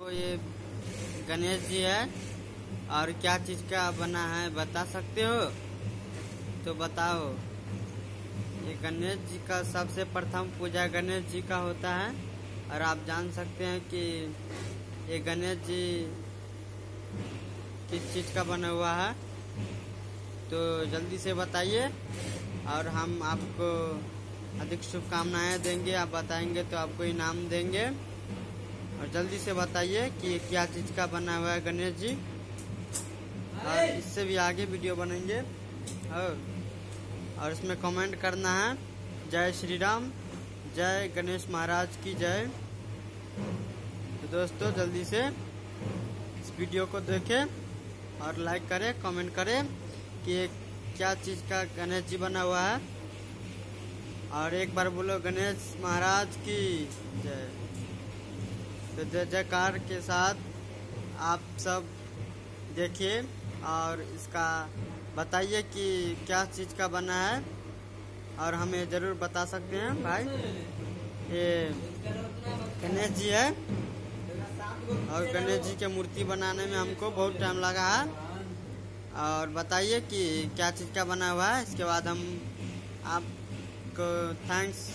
तो ये गणेश जी है और क्या चीज का बना है बता सकते हो? तो बताओ। ये गणेश जी का सबसे प्रथम पूजा गणेश जी का होता है और आप जान सकते हैं कि ये गणेश जी किस चीज का बना हुआ है, तो जल्दी से बताइए और हम आपको अधिक शुभकामनाएं देंगे। आप बताएंगे तो आपको इनाम देंगे। और जल्दी से बताइए कि क्या चीज का बना हुआ है गणेश जी, और इससे भी आगे वीडियो बनेंगे। और इसमें कमेंट करना है जय श्री राम, जय गणेश महाराज की जय। तो दोस्तों जल्दी से इस वीडियो को देखें और लाइक करें, कमेंट करें कि ये क्या चीज का गणेश जी बना हुआ है। और एक बार बोलो गणेश महाराज की जय। तो जय जयकार के साथ आप सब देखिए और इसका बताइए कि क्या चीज का बना है, और हमें जरूर बता सकते हैं भाई। ये गणेश जी है और गणेश जी की मूर्ति बनाने में हमको बहुत टाइम लगा है। और बताइए कि क्या चीज का बना हुआ है, इसके बाद हम आपको थैंक्स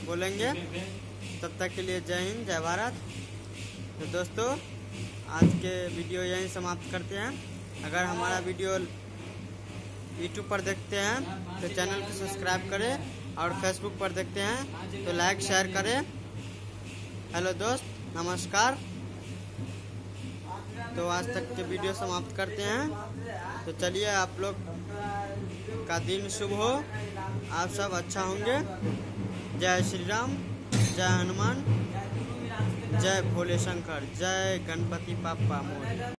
बोलेंगे। तब तक के लिए जय हिंद, जय भारत। तो दोस्तों आज के वीडियो यहीं समाप्त करते हैं। अगर हमारा वीडियो यूट्यूब पर देखते हैं तो चैनल को सब्सक्राइब करें, और फेसबुक पर देखते हैं तो लाइक शेयर करें। हेलो दोस्त, नमस्कार। तो आज तक के वीडियो समाप्त करते हैं। तो चलिए, आप लोग का दिन शुभ हो, आप सब अच्छा होंगे। जय श्री राम, जय हनुमान, जय भोले शंकर, जय गणपति बाप्पा मोरया।